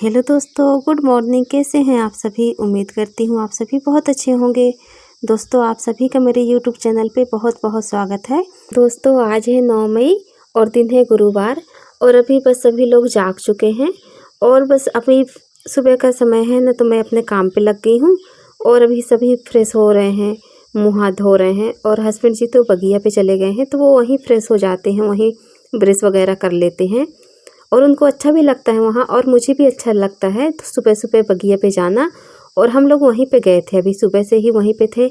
Hello दोस्तों, good morning. कैसे हैं आप सभी? उम्मीद करती हूँ आप सभी बहुत अच्छे होंगे। दोस्तों, आप सभी का मेरे यूट्यूब चैनल पे बहुत बहुत स्वागत है। दोस्तों, आज है 9 मई और दिन है गुरुवार और अभी बस सभी लोग जाग चुके हैं और बस अभी सुबह का समय है ना, तो मैं अपने काम पे लग गई हूँ और अभी सभी फ्रेश हो रहे हैं, मुँह हाथ धो रहे हैं और हस्बैंड जी तो बगिया पे चले गए हैं, तो वो वहीं फ्रेश हो जाते हैं, वहीं ब्रश वगैरह कर लेते हैं और उनको अच्छा भी लगता है वहाँ और मुझे भी अच्छा लगता है तो सुबह सुबह बगिया पे जाना। और हम लोग वहीं पे गए थे, अभी सुबह से ही वहीं पे थे।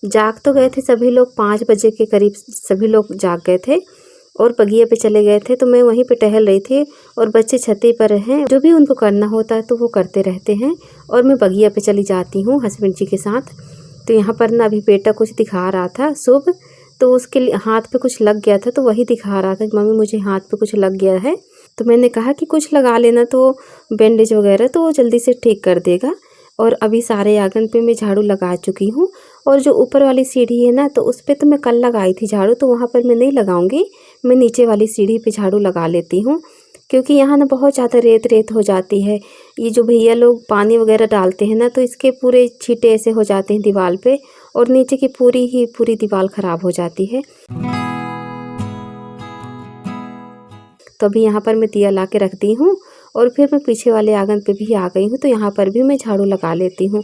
जाग तो गए थे सभी लोग, 5 बजे के करीब सभी लोग जाग गए थे और बगिया पे चले गए थे। तो मैं वहीं पे टहल रही थी और बच्चे छत पर हैं, जो भी उनको करना होता है तो वो करते रहते हैं और मैं बगिया पे चली जाती हूँ हस्बैंड जी के साथ। तो यहाँ पर ना अभी बेटा कुछ दिखा रहा था शुभ, तो उसके हाथ पे कुछ लग गया था, तो वही दिखा रहा था कि मम्मी मुझे हाथ पे कुछ लग गया है। तो मैंने कहा कि कुछ लगा लेना, तो बैंडेज वगैरह तो वो जल्दी से ठीक कर देगा। और अभी सारे आंगन पे मैं झाड़ू लगा चुकी हूँ और जो ऊपर वाली सीढ़ी है ना, तो उस पर तो मैं कल लगाई थी झाड़ू, तो वहाँ पर मैं नहीं लगाऊंगी, मैं नीचे वाली सीढ़ी पे झाड़ू लगा लेती हूँ क्योंकि यहाँ ना बहुत ज़्यादा रेत रेत हो जाती है। ये जो भैया लोग पानी वगैरह डालते हैं ना, तो इसके पूरे छींटे ऐसे हो जाते हैं दीवार पे और नीचे की पूरी दीवार ख़राब हो जाती है। तो अभी यहाँ पर मैं दिया ला के रख दी हूँ और फिर मैं पीछे वाले आंगन पे भी आ गई हूँ, तो यहाँ पर भी मैं झाड़ू लगा लेती हूँ।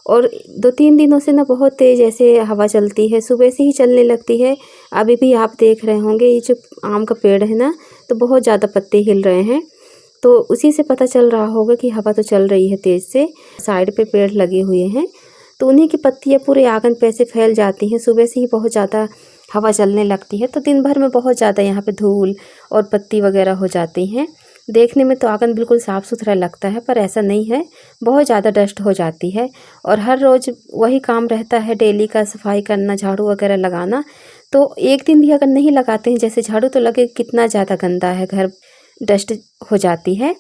और 2-3 दिनों से ना बहुत तेज़ ऐसे हवा चलती है, सुबह से ही चलने लगती है। अभी भी आप देख रहे होंगे ये जो आम का पेड़ है ना, तो बहुत ज़्यादा पत्ते हिल रहे हैं, तो उसी से पता चल रहा होगा कि हवा तो चल रही है तेज़ से। साइड पे पेड़ लगे हुए हैं तो उन्हीं की पत्तियाँ पूरे आंगन पे ऐसे फैल जाती हैं, सुबह से ही बहुत ज़्यादा हवा चलने लगती है, तो दिन भर में बहुत ज़्यादा यहाँ पे धूल और पत्ती वगैरह हो जाती हैं। देखने में तो आंगन बिल्कुल साफ़ सुथरा लगता है, पर ऐसा नहीं है, बहुत ज़्यादा डस्ट हो जाती है और हर रोज़ वही काम रहता है, डेली का सफाई करना, झाड़ू वगैरह लगाना। तो एक दिन भी अगर नहीं लगाते हैं जैसे झाड़ू, तो लगे कितना ज़्यादा गंदा है घर, डस्ट हो जाती है।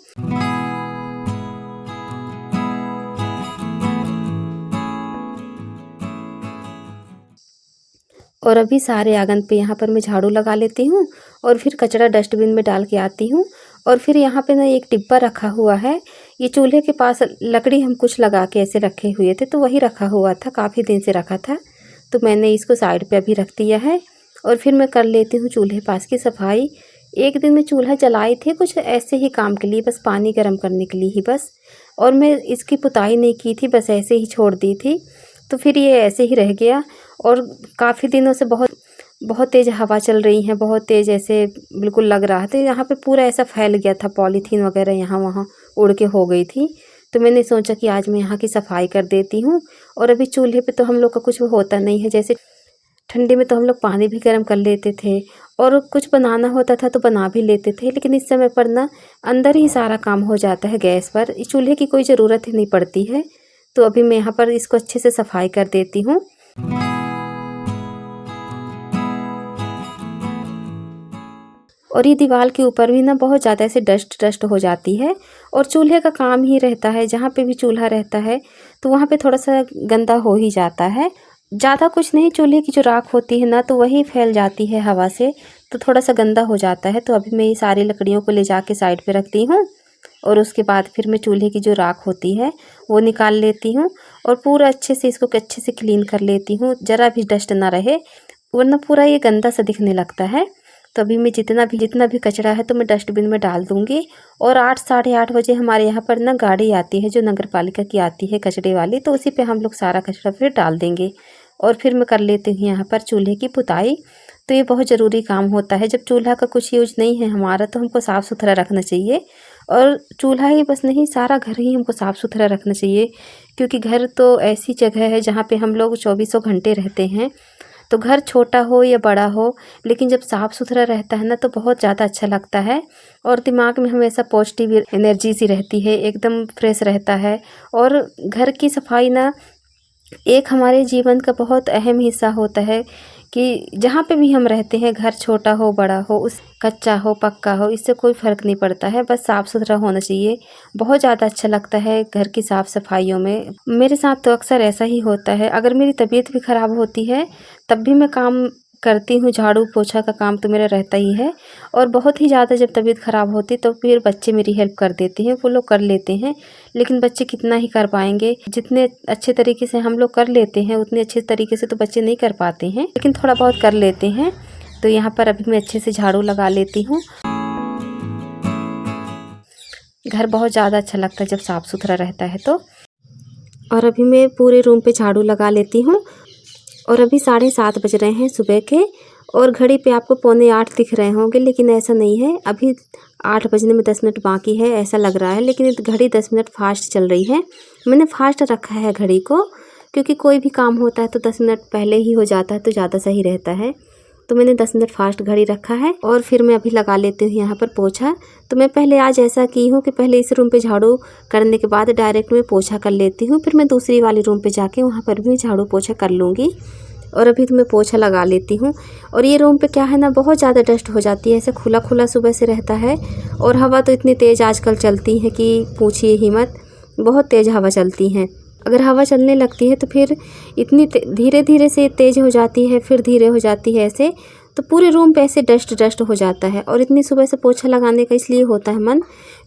और अभी सारे आंगन पे यहाँ पर मैं झाड़ू लगा लेती हूँ और फिर कचरा डस्टबिन में डाल के आती हूँ। और फिर यहाँ पे ना एक डिब्बा रखा हुआ है, ये चूल्हे के पास लकड़ी हम कुछ लगा के ऐसे रखे हुए थे, तो वही रखा हुआ था, काफ़ी दिन से रखा था, तो मैंने इसको साइड पे अभी रख दिया है। और फिर मैं कर लेती हूँ चूल्हे पास की सफाई। एक दिन मैं चूल्हा जलाई थी कुछ ऐसे ही काम के लिए, बस पानी गर्म करने के लिए ही बस, और मैं इसकी पुताई नहीं की थी, बस ऐसे ही छोड़ दी थी, तो फिर ये ऐसे ही रह गया। और काफ़ी दिनों से बहुत बहुत तेज़ हवा चल रही है, बहुत तेज़ ऐसे बिल्कुल लग रहा था, यहाँ पे पूरा ऐसा फैल गया था, पॉलीथीन वगैरह यहाँ वहाँ उड़ के हो गई थी। तो मैंने सोचा कि आज मैं यहाँ की सफाई कर देती हूँ। और अभी चूल्हे पे तो हम लोग का कुछ होता नहीं है, जैसे ठंडी में तो हम लोग पानी भी गर्म कर लेते थे और कुछ बनाना होता था तो बना भी लेते थे, लेकिन इस समय पर ना अंदर ही सारा काम हो जाता है गैस पर, इस चूल्हे की कोई ज़रूरत ही नहीं पड़ती है। तो अभी मैं यहाँ पर इसको अच्छे से सफाई कर देती हूँ। और ये दीवार के ऊपर भी ना बहुत ज़्यादा ऐसे डस्ट हो जाती है और चूल्हे का काम ही रहता है, जहाँ पे भी चूल्हा रहता है तो वहाँ पे थोड़ा सा गंदा हो ही जाता है। ज़्यादा कुछ नहीं, चूल्हे की जो राख होती है ना, तो वही फैल जाती है हवा से, तो थोड़ा सा गंदा हो जाता है। तो अभी मैं ये सारी लकड़ियों को ले जाके साइड पे रखती हूँ और उसके बाद फिर मैं चूल्हे की जो राख होती है वो निकाल लेती हूँ और पूरा अच्छे से इसको अच्छे से क्लीन कर लेती हूँ, ज़रा भी डस्ट ना रहे, वरना पूरा ये गंदा सा दिखने लगता है। तो अभी मैं जितना भी कचरा है तो मैं डस्टबिन में डाल दूँगी। और 8 साढ़े 8 बजे हमारे यहाँ पर ना गाड़ी आती है जो नगर पालिका की आती है कचरे वाली, तो उसी पे हम लोग सारा कचरा फिर डाल देंगे और फिर मैं कर लेती हूँ यहाँ पर चूल्हे की पुताई। तो ये बहुत ज़रूरी काम होता है, जब चूल्हा का कुछ यूज नहीं है हमारा तो हमको साफ़ सुथरा रखना चाहिए। और चूल्हा ही बस नहीं, सारा घर ही हमको साफ़ सुथरा रखना चाहिए, क्योंकि घर तो ऐसी जगह है जहाँ पे हम लोग 24 घंटे रहते हैं। तो घर छोटा हो या बड़ा हो, लेकिन जब साफ़ सुथरा रहता है ना तो बहुत ज़्यादा अच्छा लगता है और दिमाग में हमेशा पॉजिटिव एनर्जी सी रहती है, एकदम फ्रेश रहता है। और घर की सफाई ना एक हमारे जीवन का बहुत अहम हिस्सा होता है कि जहाँ पे भी हम रहते हैं, घर छोटा हो बड़ा हो, उस कच्चा हो पक्का हो, इससे कोई फ़र्क नहीं पड़ता है, बस साफ़ सुथरा होना चाहिए। बहुत ज़्यादा अच्छा लगता है घर की साफ़ सफाइयों में। मेरे साथ तो अक्सर ऐसा ही होता है, अगर मेरी तबीयत भी ख़राब होती है तब भी मैं काम करती हूँ, झाड़ू पोछा का काम तो मेरा रहता ही है। और बहुत ही ज़्यादा जब तबीयत ख़राब होती तो फिर बच्चे मेरी हेल्प कर देते हैं, वो लोग कर लेते हैं। लेकिन बच्चे कितना ही कर पाएंगे, जितने अच्छे तरीके से हम लोग कर लेते हैं उतने अच्छे तरीके से तो बच्चे नहीं कर पाते हैं, लेकिन थोड़ा बहुत कर लेते हैं। तो यहाँ पर अभी मैं अच्छे से झाड़ू लगा लेती हूँ। घर बहुत ज़्यादा अच्छा लगता है जब साफ़ सुथरा रहता है तो। और अभी मैं पूरे रूम पे झाड़ू लगा लेती हूँ। और अभी 7:30 बज रहे हैं सुबह के, और घड़ी पे आपको 7:45 दिख रहे होंगे, लेकिन ऐसा नहीं है। अभी 8 बजने में 10 मिनट बाकी है ऐसा लग रहा है, लेकिन घड़ी 10 मिनट फास्ट चल रही है। मैंने फास्ट रखा है घड़ी को, क्योंकि कोई भी काम होता है तो 10 मिनट पहले ही हो जाता है तो ज़्यादा सही रहता है। तो मैंने 10 मिनट फास्ट घड़ी रखा है। और फिर मैं अभी लगा लेती हूँ यहाँ पर पोछा। तो मैं पहले आज ऐसा की हूँ कि पहले इस रूम पे झाड़ू करने के बाद डायरेक्ट मैं पोछा कर लेती हूँ, फिर मैं दूसरी वाली रूम पे जाके वहाँ पर भी झाड़ू पोछा कर लूँगी। और अभी तो मैं पोछा लगा लेती हूँ। और ये रूम पे क्या है ना, बहुत ज़्यादा डस्ट हो जाती है, ऐसे खुला खुला सुबह से रहता है। और हवा तो इतनी तेज़ आजकल चलती है कि पूछिए ही मत, बहुत तेज़ हवा चलती है। अगर हवा चलने लगती है तो फिर इतनी धीरे धीरे से तेज़ हो जाती है, फिर धीरे हो जाती है ऐसे, तो पूरे रूम पे ऐसे डस्ट हो जाता है। और इतनी सुबह से पोछा लगाने का इसलिए होता है मन,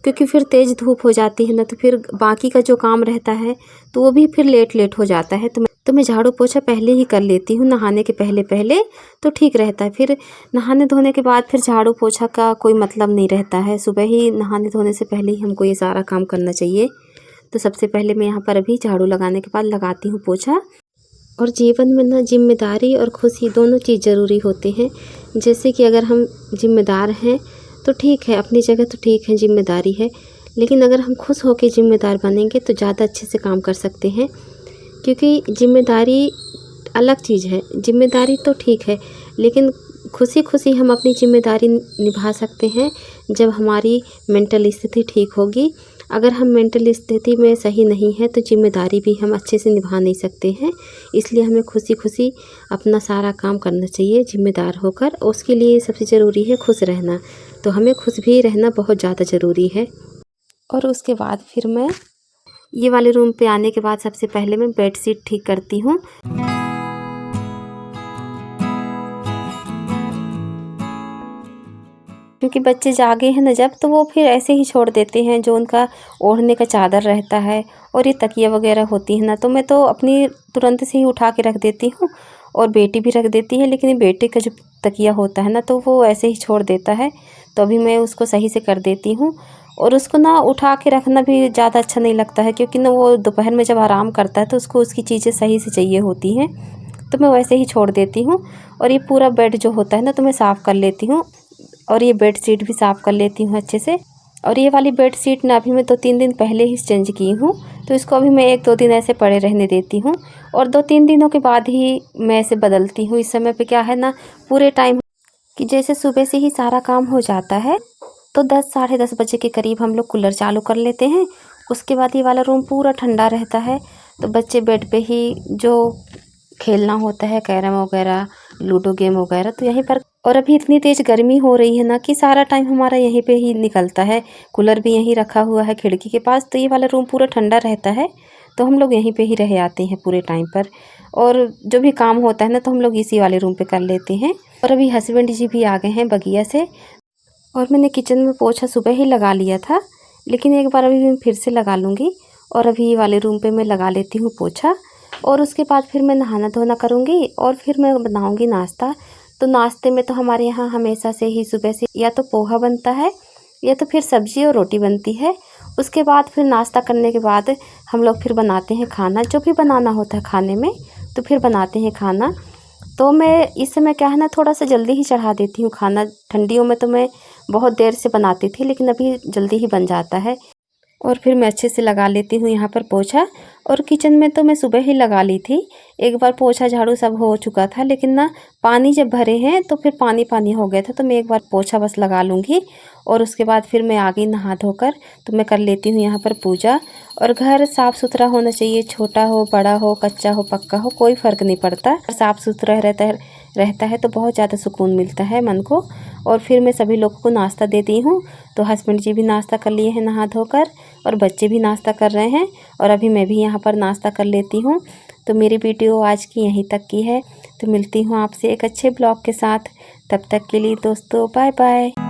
क्योंकि फिर तेज़ धूप हो जाती है ना, तो फिर बाकी का जो काम रहता है तो वो भी फिर लेट हो जाता है। तो मैं झाड़ू पोछा पहले ही कर लेती हूँ, नहाने के पहले तो ठीक रहता है। फिर नहाने धोने के बाद फिर झाड़ू पोछा का कोई मतलब नहीं रहता है। सुबह ही नहाने धोने से पहले ही हमको ये सारा काम करना चाहिए। तो सबसे पहले मैं यहाँ पर अभी झाड़ू लगाने के बाद लगाती हूँ पोछा। और जीवन में ना जिम्मेदारी और खुशी दोनों चीज़ ज़रूरी होते हैं। जैसे कि अगर हम जिम्मेदार हैं तो ठीक है, अपनी जगह तो ठीक है, जिम्मेदारी है। लेकिन अगर हम खुश होकर जिम्मेदार बनेंगे तो ज़्यादा अच्छे से काम कर सकते हैं, क्योंकि जिम्मेदारी अलग चीज़ है। जिम्मेदारी तो ठीक है, लेकिन खुशी खुशी हम अपनी जिम्मेदारी निभा सकते हैं जब हमारी मेंटल स्थिति ठीक होगी। अगर हम मेंटल स्थिति में सही नहीं है तो जिम्मेदारी भी हम अच्छे से निभा नहीं सकते हैं। इसलिए हमें खुशी खुशी अपना सारा काम करना चाहिए जिम्मेदार होकर। उसके लिए सबसे ज़रूरी है खुश रहना, तो हमें खुश भी रहना बहुत ज़्यादा ज़रूरी है। और उसके बाद फिर मैं ये वाले रूम पे आने के बाद सबसे पहले मैं बेडशीट ठीक करती हूँ। क्योंकि बच्चे जागे हैं ना जब, तो वो फिर ऐसे ही छोड़ देते हैं। जो उनका ओढ़ने का चादर रहता है और ये तकिया वगैरह होती है ना, तो मैं तो अपनी तुरंत से ही उठा के रख देती हूँ। और बेटी भी रख देती है, लेकिन बेटे का जो तकिया होता है ना तो वो ऐसे ही छोड़ देता है। तो अभी मैं उसको सही से कर देती हूँ। और उसको ना उठा के रखना भी ज़्यादा अच्छा नहीं लगता है, क्योंकि ना वो दोपहर में जब आराम करता है तो उसको उसकी चीज़ें सही से चाहिए होती हैं। तो मैं वैसे ही छोड़ देती हूँ। और ये पूरा बेड जो होता है ना तो मैं साफ़ कर लेती हूँ। और ये बेड शीट भी साफ़ कर लेती हूँ अच्छे से। और ये वाली बेड शीट ना अभी मैं 2-3 दिन पहले ही चेंज की हूँ, तो इसको अभी मैं 1-2 दिन ऐसे पड़े रहने देती हूँ। और 2-3 दिनों के बाद ही मैं इसे बदलती हूँ। इस समय पे क्या है ना, पूरे टाइम कि जैसे सुबह से ही सारा काम हो जाता है तो 10 साढ़े 10 बजे के करीब हम लोग कूलर चालू कर लेते हैं। उसके बाद ये वाला रूम पूरा ठंडा रहता है, तो बच्चे बेड पे ही जो खेलना होता है, कैरम वगैरह, लूडो गेम वगैरह, तो यहीं पर। और अभी इतनी तेज़ गर्मी हो रही है ना कि सारा टाइम हमारा यहीं पे ही निकलता है। कूलर भी यहीं रखा हुआ है खिड़की के पास, तो ये वाला रूम पूरा ठंडा रहता है, तो हम लोग यहीं पे ही रह आते हैं पूरे टाइम पर। और जो भी काम होता है ना तो हम लोग इसी वाले रूम पे कर लेते हैं। और अभी हस्बैंड जी भी आ गए हैं बगिया से। और मैंने किचन में पोछा सुबह ही लगा लिया था, लेकिन एक बार अभी मैं फिर से लगा लूँगी। और अभी ये वाले रूम पे मैं लगा लेती हूँ पोछा। और उसके बाद फिर मैं नहाना धोना करूँगी और फिर मैं बनाऊँगी नाश्ता। तो नाश्ते में तो हमारे यहाँ हमेशा से ही सुबह से या तो पोहा बनता है या तो फिर सब्ज़ी और रोटी बनती है। उसके बाद फिर नाश्ता करने के बाद हम लोग फिर बनाते हैं खाना, जो भी बनाना होता है खाने में, तो फिर बनाते हैं खाना। तो मैं इस समय क्या है ना, थोड़ा सा जल्दी ही चढ़ा देती हूँ खाना। ठंडियों में तो मैं बहुत देर से बनाती थी, लेकिन अभी जल्दी ही बन जाता है। और फिर मैं अच्छे से लगा लेती हूँ यहाँ पर पोछा। और किचन में तो मैं सुबह ही लगा ली थी। एक बार पोछा झाड़ू सब हो चुका था, लेकिन ना पानी जब भरे हैं तो फिर पानी पानी हो गया था, तो मैं एक बार पोछा बस लगा लूँगी। और उसके बाद फिर मैं आ गई नहा धोकर, तो मैं कर लेती हूँ यहाँ पर पूजा। और घर साफ़ सुथरा होना चाहिए, छोटा हो बड़ा हो, कच्चा हो पक्का हो, कोई फ़र्क नहीं पड़ता। साफ़ सुथरा रहता है तो बहुत ज़्यादा सुकून मिलता है मन को। और फिर मैं सभी लोगों को नाश्ता देती हूँ। तो हस्बैंड जी भी नाश्ता कर लिए हैं नहा धोकर, और बच्चे भी नाश्ता कर रहे हैं, और अभी मैं भी यहाँ पर नाश्ता कर लेती हूँ। तो मेरी वीडियो आज की यहीं तक की है। तो मिलती हूँ आपसे एक अच्छे ब्लॉग के साथ। तब तक के लिए दोस्तों बाय बाय।